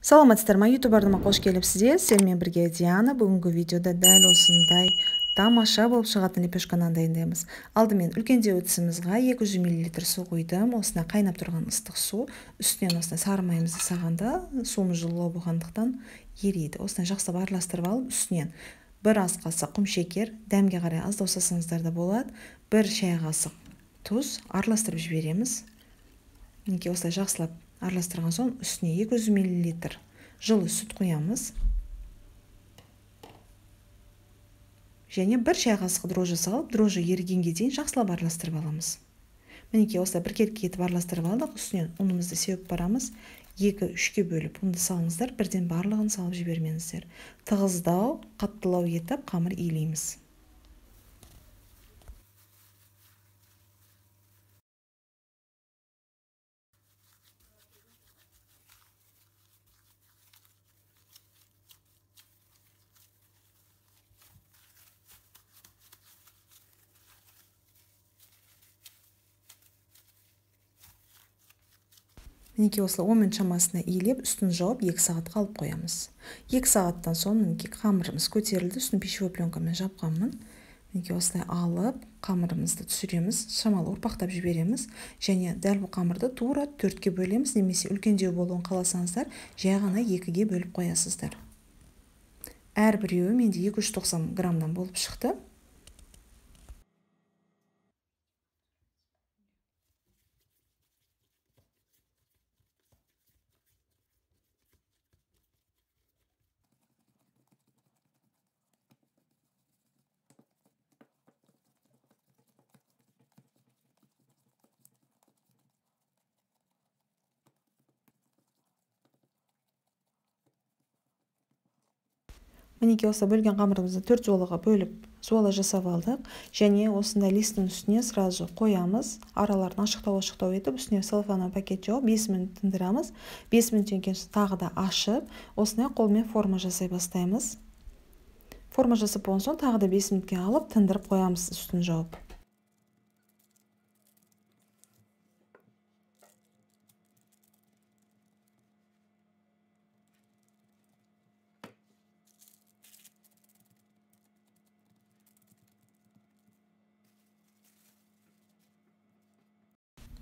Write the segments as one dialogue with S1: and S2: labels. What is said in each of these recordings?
S1: Саламатсыздар ма, YouTube ардыма қош келіпсіздер. Сіздермен бірге Диана. Бүгінгі видеода дәл осындай тамаша болып шығатын лепешканы дайындаймыз. Алдымен үлкендеу ыдысымызға 200 мл су құйдым. Осына қайнап тұрған ыстық су. Үстінен осына сары майымызды салғанда суымыз жылы болғандықтан ериді. Осына жақсылап араластырып алып, үстінен 1 ас қасық құмшекер, дәмге қарай аздау салсаңыздар да болады, 1 шай қасық тұз араластырып жібереміз. Мінекей осылай жақсылап араластырған соң үстіне 200 мл жылы сүт құямыз. Және 1 шай қасық дрожжи салып, дрожжи ерігенге дейін жақсылап араластырып аламыз. Мінекей осылай бір кетіп араластырып алдық. Үстінен ұнымызды сеуіп барамыз. 2-3-ке бөліп ұнды салыңыздар, бірден барлығын салып жібермеңіздер. Тығыздау, қаттылау етіп қамыр илейміз. Мінекей осылай 10 минут шамасына иілеп, үстін жауып 2 сағатқа алып қоямыз. 2 сағаттан соң мінекей қамырымыз көтерілді, үстін пищевой пленкамен жапқанмын. Мінекей осылай алып, қамырымызды түсіреміз, шамалы ұрпақтап жібереміз. Және дәл бұл қамырды тура 4-ке бөлеміз, немесе үлкендеу болуын қаласаңыздар, жай ғана 2-ге бөліп қоясыздар. Әрбіреуі менде 290 граммдан болып шықты. Мінекей осы бөлген қамырымызды 4 жолаға бөліп, жолы жасап алдық. Және осындай листтің үстіне сразу қоямыз. Араларын ашықтау етіп, үстіне целлофан пакет жауып 5 минут тындырамыз. 5 минуттен кейін тағы да ашып, осындай қолмен форма жасай бастаймыз. Форма жасап болған соң тағы да 5 минутке алып, тындырып қоямыз үстін жауып.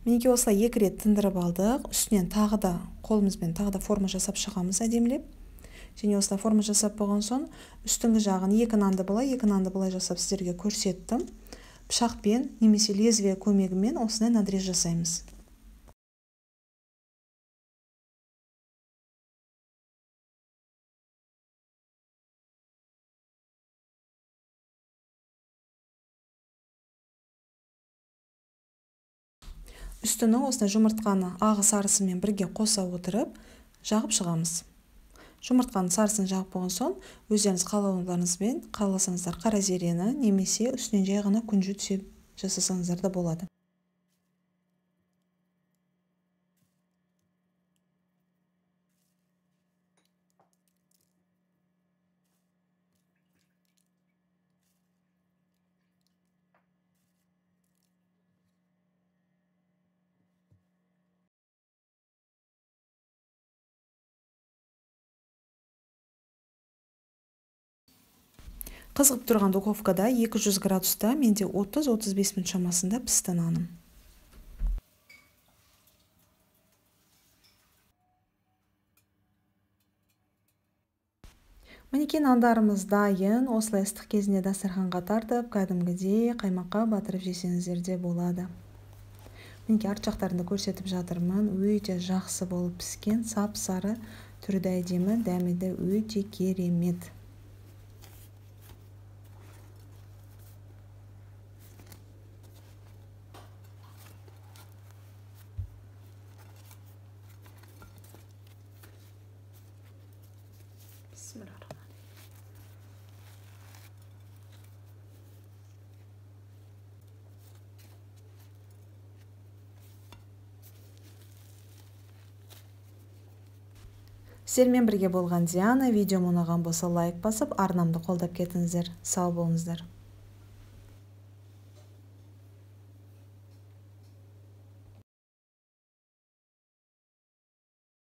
S1: Мінекей осылай 2 рет тындырып алдық. Үстінен тағы да қолымызбен тағы да форма жасап шығамыз әдемілеп. Және осылай форма жасап болған соң үстіңгі жағын 2 нанды былай жасап сіздерге көрсеттім. Пышақпен немесе лезвие көмегімен осындай надрез жасаймыз. Үстінің осындай жұмыртқаны ағы сарысымен бірге қоса отырып, жағып шығамыз. Жұмыртқаның сарысын жағып болған соң, өздеріңіз қалауларыңызбен қаласаңыздар қара зерені немесе үстінен жай ғана күнжіт сеп жасасаңыздар да болады. Қызғып тұрған духовкада 200 градуста менде 30-35 минут шамасында пісті наным. Мінекей нандарымыз дайын. Осылай ыстық кезінде дастарханға тартып, кәдімгідей қаймаққа батырып жесеңіздер де болады. Мінекей арт жақтарында көрсетіп жатырмын. Өте жақсы болып піскен, сап-сары, түрі де әдемі, дәмі де өте керемет. Сіздермен бірге болған Диана. Видеом ұнаған болса лайк басып, арнамды қолдап кетіңіздер. Сау болыңыздар.